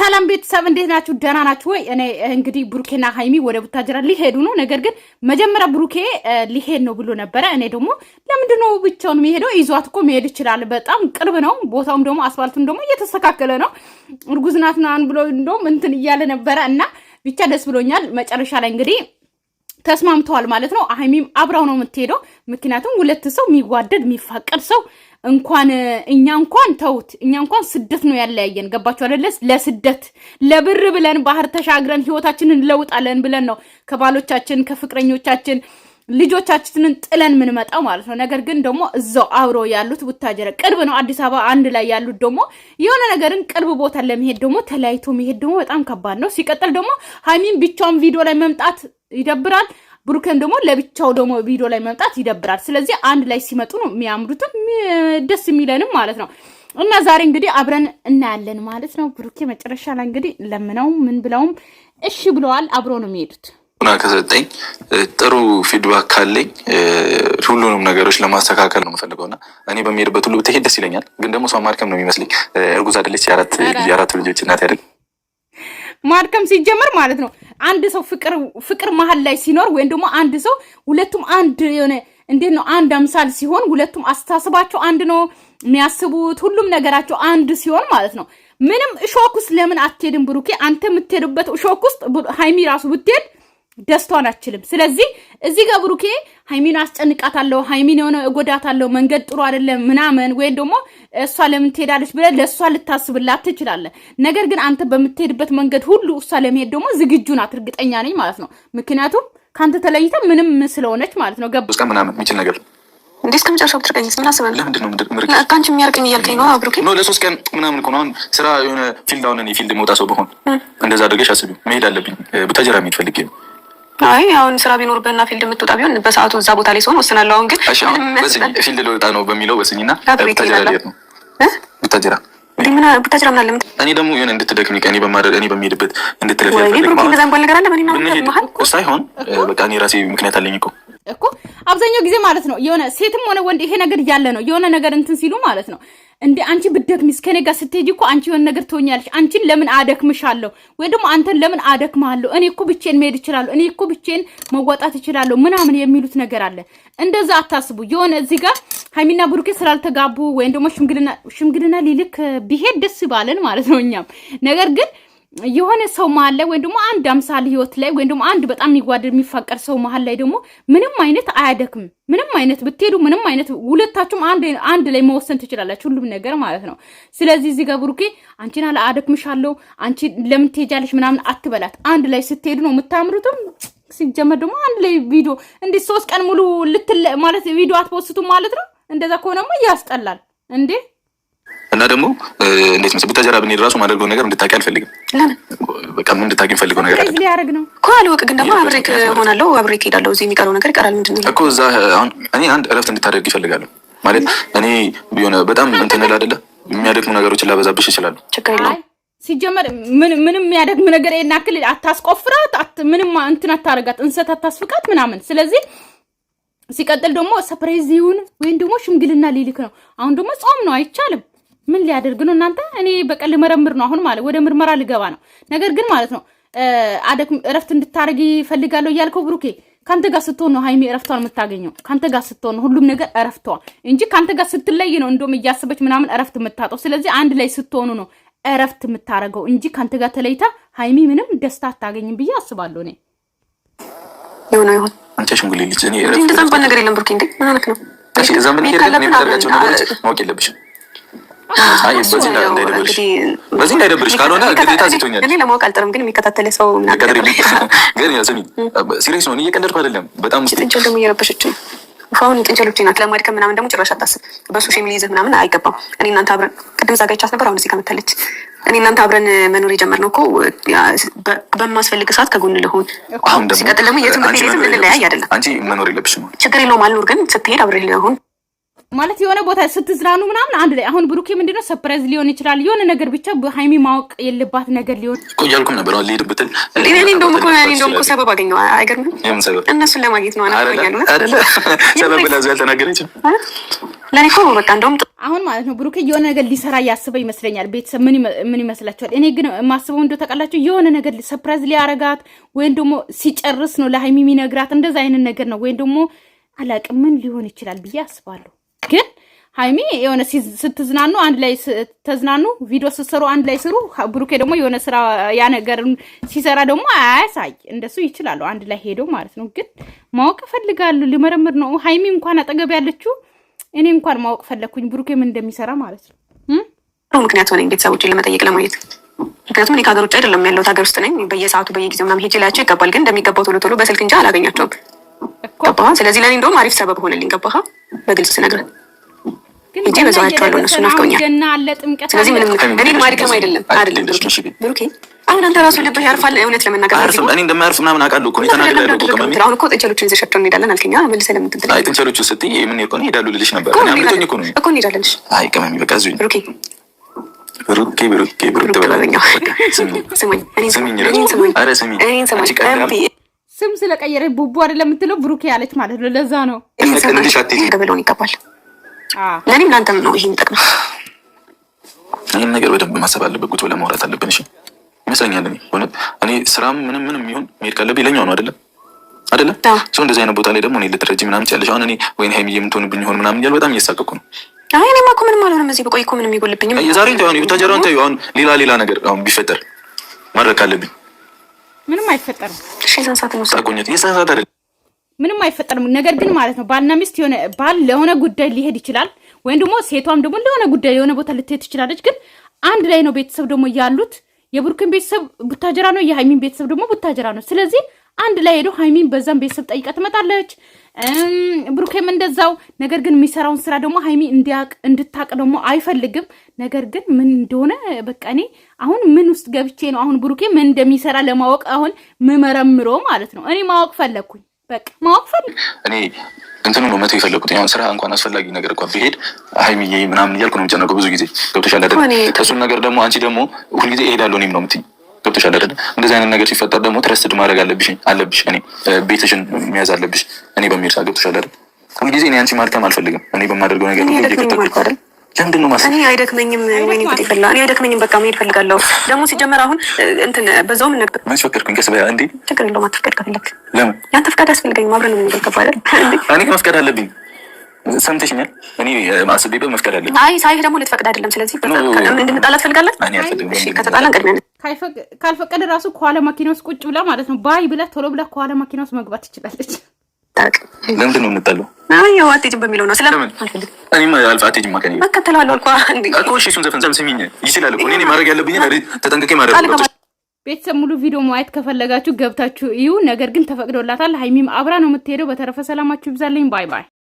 ሰላም ቤተሰብ እንዴት ናችሁ? ደህና ናችሁ ወይ? እኔ እንግዲህ ብሩኬና ሃይሚ ወደ ቡታጅራ ሊሄዱ ነው። ነገር ግን መጀመሪያ ብሩኬ ሊሄድ ነው ብሎ ነበረ። እኔ ደግሞ ለምንድነው ብቻውን የሚሄደው? ይዟት እኮ መሄድ ይችላል። በጣም ቅርብ ነው። ቦታውም ደግሞ አስፋልቱም ደግሞ እየተስተካከለ ነው። እርጉዝ ናት ምናምን ብሎ እንደውም እንትን እያለ ነበረ እና ብቻ ደስ ብሎኛል። መጨረሻ ላይ እንግዲህ ተስማምተዋል ማለት ነው። ሃይሚም አብራው ነው የምትሄደው። ምክንያቱም ሁለት ሰው የሚዋደድ የሚፋቀር ሰው እንኳን እኛ እንኳን ተውት እኛ እንኳን ስደት ነው ያለያየን። ገባችሁ አይደለ? ለስደት ለብር ብለን ባህር ተሻግረን ህይወታችንን እንለውጣለን ብለን ነው ከባሎቻችን ከፍቅረኞቻችን ልጆቻችንን ጥለን ምን መጣው ማለት ነው። ነገር ግን ደግሞ እዛው አብሮ ያሉት ቡታጀራ ቅርብ ነው። አዲስ አበባ አንድ ላይ ያሉት ደግሞ የሆነ ነገርን ቅርብ ቦታ ለመሄድ ደግሞ ተለያይቶ መሄድ ደግሞ በጣም ከባድ ነው። ሲቀጥል ደግሞ ሃይሚን ብቻውን ቪዲዮ ላይ መምጣት ይደብራል። ብሩኬን ደግሞ ለብቻው ደግሞ ቪዲዮ ላይ መምጣት ይደብራል። ስለዚህ አንድ ላይ ሲመጡ ነው የሚያምሩትም ደስ የሚለንም ማለት ነው። እና ዛሬ እንግዲህ አብረን እናያለን ማለት ነው። ብሩኬ መጨረሻ ላይ እንግዲህ ለምነው ምን ብለውም እሺ ብለዋል። አብሮ ነው የሚሄዱት። እና ከሰጠኝ ጥሩ ፊድባክ ካለኝ ሁሉንም ነገሮች ለማስተካከል ነው የምፈልገውና እኔ በሚሄድበት ሁሉ ብትሄድ ደስ ይለኛል። ግን ደግሞ እሷ ማድከም ነው የሚመስለኝ። እርጉዝ አይደለች፣ የአራት ልጆች እናት አይደል? ማድከም ሲጀመር ማለት ነው አንድ ሰው ፍቅር መሀል ላይ ሲኖር ወይም ደግሞ አንድ ሰው ሁለቱም አንድ የሆነ እንዴት ነው አንድ አምሳል ሲሆን ሁለቱም አስተሳሰባቸው አንድ ነው የሚያስቡት ሁሉም ነገራቸው አንድ ሲሆን ማለት ነው ምንም እሾክ ውስጥ ለምን አትሄድም ብሩኬ? አንተ የምትሄድበት እሾክ ውስጥ ሃይሚ ራሱ ብትሄድ ደስቷን አትችልም። ስለዚህ እዚህ ጋር ብሩኬ ሃይሚን አስጨንቃታለሁ፣ ሃይሚን የሆነ እጎዳታለሁ፣ መንገድ ጥሩ አይደለም ምናምን ወይም ደግሞ እሷ ለምን ትሄዳለች ብለህ ለእሷ ልታስብላት ትችላለህ። ነገር ግን አንተ በምትሄድበት መንገድ ሁሉ እሷ ለመሄድ ደግሞ ዝግጁ ናት፣ እርግጠኛ ነኝ ማለት ነው። ምክንያቱም ካንተ ተለይታ ምንም ስለሆነች ማለት ነው። ገብ ምናምን የሚችል ነገር እንዴት ከመጨረሻው ብትረቀኝስ ምን አስበህ? ለምንድን ነው ካንቺ የሚያርቀኝ እያልከኝ ነው ብሩኬ? ነው ለሶስት ቀን ምናምን እኮ ነው። አሁን ስራ የሆነ ፊልድ አሁን እኔ ፊልድ መውጣ ሰው በሆን እንደዛ አድርገሽ አስቢ። መሄድ አለብኝ ቡታጀራ መሄድ ፈልጌ ነው። አይ አሁን ስራ ቢኖርብህና ፊልድ የምትወጣ ቢሆን በሰዓቱ እዛ ቦታ ላይ ሲሆን ወስናለሁ። አሁን ግን ፊልድ ልወጣ ነው በሚለው ወስኝና ቡታጀራ ልሄድ ነው። ቡታጀራ ቡታጀራ ምን አለ? እኔ ደግሞ የሆነ እንድትደክሚ እኔ በሚሄድበት እንድትለፊ ነገር አለ ሳይሆን በቃ እኔ ራሴ ምክንያት አለኝ እኮ አብዛኛው ጊዜ ማለት ነው የሆነ ሴትም ሆነ ወንድ ይሄ ነገር ያለ ነው። የሆነ ነገር እንትን ሲሉ ማለት ነው እንዴ አንቺ ብትደክሚስ ከኔ ጋር ስትሄጂ እኮ አንቺ የሆነ ነገር ትሆኛለሽ። አንቺን ለምን አደክምሻለሁ ወይ ደግሞ አንተን ለምን አደክማለሁ? እኔ እኮ ብቻዬን መሄድ እችላለሁ፣ እኔ እኮ ብቻዬን መዋጣት እችላለሁ ምናምን የሚሉት ነገር አለ። እንደዛ አታስቡ። የሆነ እዚህ ጋር ሃይሚና ብሩኬ ስላልተጋቡ ወይም ደግሞ ሽምግልና ሊልክ ቢሄድ ደስ ባለን ማለት ነው እኛም። ነገር ግን የሆነ ሰው መሀል ላይ ወይም ደግሞ አንድ አምሳል ህይወት ላይ ወይም ደግሞ አንድ በጣም የሚዋደድ የሚፋቀር ሰው መሀል ላይ ደግሞ ምንም አይነት አያደክም። ምንም አይነት ብትሄዱ ምንም አይነት ሁለታችሁም አንድ ላይ መወሰን ትችላላችሁ ሁሉም ነገር ማለት ነው። ስለዚህ እዚህ ጋር ብሩኬ አንቺን አለ አደክምሻለሁ አንቺ ለምን ትሄጃለሽ ምናምን አትበላት። አንድ ላይ ስትሄዱ ነው የምታምሩትም። ሲጀመር ደግሞ አንድ ላይ ቪዲዮ እንዴ 3 ቀን ሙሉ ማለት ቪዲዮ አትፖስቱም ማለት ነው። እንደዛ ከሆነማ ያስጠላል እንዴ። እና ደግሞ እንዴት መስል ቡታጀራ ብንሄድ ራሱ ማድረገው ነገር እንድታቂ አልፈልግም። ለምን በቃ ምን እንድታቂ ፈልገው ነገር አይደለም ሊያረግ ነው እኮ አልወቅ። ግን ደግሞ አብሬክ ሆናለሁ አብሬክ ሄዳለሁ። እዚህ የሚቀረው ነገር ይቀራል። ምንድነው እኮ እዛ አሁን እኔ አንድ እረፍት እንድታደርግ ይፈልጋለሁ ማለት እኔ ቢሆነ በጣም እንትን አይደለ የሚያደክሙ ነገሮችን ላበዛብሽ ይችላል። ችግር የለውም። ሲጀመር ምንም የሚያደክም ነገር የናክል አታስቆፍራት፣ ምንም እንትን አታረጋት፣ እንሰት አታስፍቃት ምናምን። ስለዚህ ሲቀጥል ደግሞ ሰርፕራይዝ ይሁን ወይም ደግሞ ሽምግልና ሊልክ ነው። አሁን ደግሞ ጾም ነው አይቻልም። ምን ሊያደርግ ነው እናንተ? እኔ በቀል መረምር ነው አሁን ማለት ወደ ምርመራ ልገባ ነው። ነገር ግን ማለት ነው እረፍት እንድታረጊ ፈልጋለሁ እያልከው ብሩኬ ካንተ ጋር ስትሆን ነው ሃይሚ እረፍቷን የምታገኘው። ካንተ ጋር ስትሆን ነው ሁሉም ነገር እረፍቷ እንጂ ካንተ ጋር ስትለይ ነው እንደውም እያሰበች ምናምን እረፍት የምታጣው። ስለዚህ አንድ ላይ ስትሆኑ ነው እረፍት የምታረገው እንጂ ካንተ ጋር ተለይታ ሃይሚ ምንም ደስታ አታገኝም ብዬ አስባለሁ እኔ። ይሁን አንቺ ሽንጉሌ ልጅ እኔ እንደዛ እንኳን ነገር የለም ብሩኬ። እንዴ ምን አልክ ነው? እሺ እዛ ምን ይሄዳል? እኔ ማድረጋቸው ነገሮች ማወቅ የለብሽም። አይ በዚህ እንዳይደብርሽ ካልሆነ ግዴታ ሲቶኛል። እኔ ለማወቅ አልጥርም፣ ግን የሚከታተል ሰው ምን አቀድሪ ግን ያው ስሚ ሲሪየስ ነው። እኔ እየቀለድኩ አይደለም። በጣም ውስጥ ጥንቸል ደግሞ እየረበሸች ነው። አሁን ጥንቸሎች ናት ለማድከም ምናምን ደግሞ ጭራሽ አታስብ። በሱ ሼም ሊይዝህ ምናምን አይገባም። እኔ እናንተ አብረን ቅድም ዛጋቻት ነበር። አሁን እዚህ ጋር መታለች። እኔ እናንተ አብረን መኖር የጀመርነው እኮ በማስፈልግ ሰዓት ከጎን ልሆን። ሲቀጥል ደግሞ የትም ብትሄድ የትም ልንለያይ አይደለም። አንቺ መኖር የለብሽም። ችግር የለውም አልኖር፣ ግን ስትሄድ አብረን ልሆን ማለት የሆነ ቦታ ስትዝናኑ ምናምን አንድ ላይ አሁን ብሩኬ ምንድነው ሰርፕራይዝ ሊሆን ይችላል የሆነ ነገር ብቻ በሃይሚ ማወቅ የለባት ነገር ሊሆን ቆያልኩም ነበር አለ ይድብትን እኔ እንደውም እኮ ሰበብ አገኘው አይገርም እነሱን ለማግኘት ነው አናፈኛለሁ አይደለ ሰበብ ለዛ ያልተናገረችው ለኔ እኮ በቃ እንደውም አሁን ማለት ነው ብሩኬ የሆነ ነገር ሊሰራ ያስበ ይመስለኛል ቤተሰብ ምን ይመስላችኋል እኔ ግን ማስበው እንደው ተቀላችሁ የሆነ ነገር ሰርፕራይዝ ሊያረጋት ወይን ደግሞ ሲጨርስ ነው ለሃይሚ የሚነግራት እንደዛ አይነት ነገር ነው ወይን ደግሞ አላቅም ምን ሊሆን ይችላል ብዬ አስባለሁ ግን ሃይሚ የሆነ ስትዝናኑ አንድ ላይ ተዝናኑ ቪዲዮ ሲሰሩ አንድ ላይ ስሩ ብሩኬ ደግሞ የሆነ ስራ ያ ነገር ሲሰራ ደግሞ አያሳይ እንደሱ ይችላል አንድ ላይ ሄዶ ማለት ነው ግን ማወቅ ፈልጋለሁ ሊመረምር ነው ሃይሚ እንኳን አጠገብ ያለችው እኔ እንኳን ማወቅ ፈለኩኝ ብሩኬ ምን እንደሚሰራ ማለት ነው ምክንያቱም እኔ ቤተሰቦቼን ለመጠየቅ ለማየት ምክንያቱም እኔ ከሀገር ውጭ አይደለም ያለው ሀገር ውስጥ ነኝ በየሰዓቱ በየጊዜው ምናምን ሄጄ ላያቸው ይገባል ግን እንደሚገባው ቶሎ በስልክ እንጂ አላገኛቸውም ገባህ ስለዚህ ለኔ እንደውም አሪፍ ሰበብ ሆነልኝ ገባህ በግልጽ ስነግርህ እንጂ በዛውያቸዋለሁ እነሱ ናፍቀውኛል ስለዚህ ምንም እኔ ማድከም አይደለም ብሩኬ አሁን አንተ ራሱ ልብህ ያርፋል እውነት ለመናገር አርፍ እኔ እንደማያርፍ ምናምን አውቃለሁ እኮ ተናግሬ ያለው እኮ አሁን እኮ ጥንቸሎቹን ይዘሻቸው እንሄዳለን አልከኛ መልሰህ ለምን ትንተና አይ ጥንቸሎቹ ስትይ ምን ይቆን ይሄዳሉ ልልሽ ነበር እኔ አምልጦኝ እኮ ነው እኮ እንሄዳለን አይ ከማሚ በቃ እዚሁ ብሩኬ ተበላኛ ስም ስለቀየረ ቡቡ አይደለም የምትለው ብሩኬ ያለች ማለት ነው ለዛ ነው ገበለውን ይገባል ለኔም ላንተም ነው ይሄን ጠቅመው ይሄን ነገር በደንብ ማሰብ አለበት ቁጭ ብለን ማውራት አለብን እሺ ይመስለኛል እኔ ስራም ምንም ይሁን መሄድ ካለብኝ ለኛው ነው አይደለም ሰው እንደዚህ አይነት ቦታ ላይ ደግሞ እኔ ልትረጂ ምናምን ትያለሽ አሁን እኔ ወይን ሃይሚ የምትሆንብኝ ይሆን ምናምን እያል በጣም እየሳቀኩ ነው አይ እኔማ እኮ ምንም አልሆነም እዚህ በቆይ እኮ ምንም ይጎልብኝም የዛሬ እንትን አሁን ብታጀራው እንትን አሁን ሌላ ነገር አሁን ቢፈጠር ማድረግ ካለብኝ ምንም አይፈጠርም እሺ ሰንሳት ነው ሳቆኝት የሰንሳት አይደለም ምንም አይፈጠርም ነገር ግን ማለት ነው ባልና ሚስት የሆነ ባል ለሆነ ጉዳይ ሊሄድ ይችላል ወይም ደግሞ ሴቷም ደግሞ ለሆነ ጉዳይ የሆነ ቦታ ልትሄድ ትችላለች ግን አንድ ላይ ነው ቤተሰብ ደግሞ ያሉት የብሩክን ቤተሰብ ቡታጀራ ነው የሃይሚን ቤተሰብ ደግሞ ቡታጀራ ነው ስለዚህ አንድ ላይ ሄዶ ሃይሚን በዛም ቤተሰብ ጠይቃ ትመጣለች ብሩክም እንደዛው ነገር ግን የሚሰራውን ስራ ደግሞ ሃይሚ እንድታቅ ደግሞ አይፈልግም ነገር ግን ምን እንደሆነ በቃ እኔ አሁን ምን ውስጥ ገብቼ ነው አሁን ብሩክ ምን እንደሚሰራ ለማወቅ አሁን መመረምሮ ማለት ነው እኔ ማወቅ ፈለኩኝ በቃ ማወቅ ፈለኩ እኔ እንትኑ ነው መተው የፈለኩት ያው ስራ እንኳን አስፈላጊ ነገር እንኳን ቢሄድ ሃይሚዬ ምናምን እያልኩ ነው የምጨነቀው ብዙ ጊዜ ገብቶሻል አይደል እሱን ነገር ደግሞ አንቺ ደግሞ ሁሉ ጊዜ እሄዳለሁ እኔም ነው የምትይኝ ገብቶሻል አይደል እንደዚህ አይነት ነገር ሲፈጠር ደግሞ ትረስድ ማድረግ አለብሽ እኔ ቤትሽን መያዝ አለብሽ እኔ በሚል ሰዓት ገብቶሻል አይደል ሁሉ ጊዜ እኔ አንቺ ማድከም አልፈልግም እኔ በማደርገው ነገር ሁሉ እየከተልኩ ለምንድን ነው ማሰብ እኔ አይደክመኝም ወይኔ ጉድ ይፈላ እኔ አይደክመኝም በቃ መሄድ ፈልጋለሁ ደግሞ ሲጀመር አሁን እንትን በዛውም ነበር ምን ፈከርኩኝ ከስበያ እንዴ ችግር የለውም አትፍቀድ ከፈለክ ለምን ያንተ ፍቃድ ያስፈልገኝ አብረን ነው የምንገባው አይደል እኔ መፍቀድ አለብኝ ሰምተሽኛል እኔ ማስቤበት መፍቀድ አለብኝ አይ ሳይህ ደግሞ ልትፈቅድ አይደለም ስለዚህ እንድንጣላ ትፈልጋለህ እሺ ከተጣላን ቀድመን ካልፈቀደ ራሱ ከኋላ መኪና ውስጥ ቁጭ ብላ ማለት ነው ባይ ብላ ቶሎ ብላ ከኋላ መኪና ውስጥ መግባት ትችላለች ለምንድን ነው የምንጣለው አይ ያው አትሄጂም በሚለው ነው ስለምን አልፈልግም እኔም አትሄጂም ማከኝ እከተላለሁ አልኳ እንዴ እኮ እሺ እሱን ዘፈን ስሚኝ ይችላል እኮ እኔ ማድረግ ያለብኝ ተጠንቅቄ ማድረግ ነው ቤተሰብ ሙሉ ቪዲዮ ማየት ከፈለጋችሁ ገብታችሁ እዩ ነገር ግን ተፈቅዶላታል ሃይሚም አብራ ነው የምትሄደው በተረፈ ሰላማችሁ ይብዛልኝ ባይ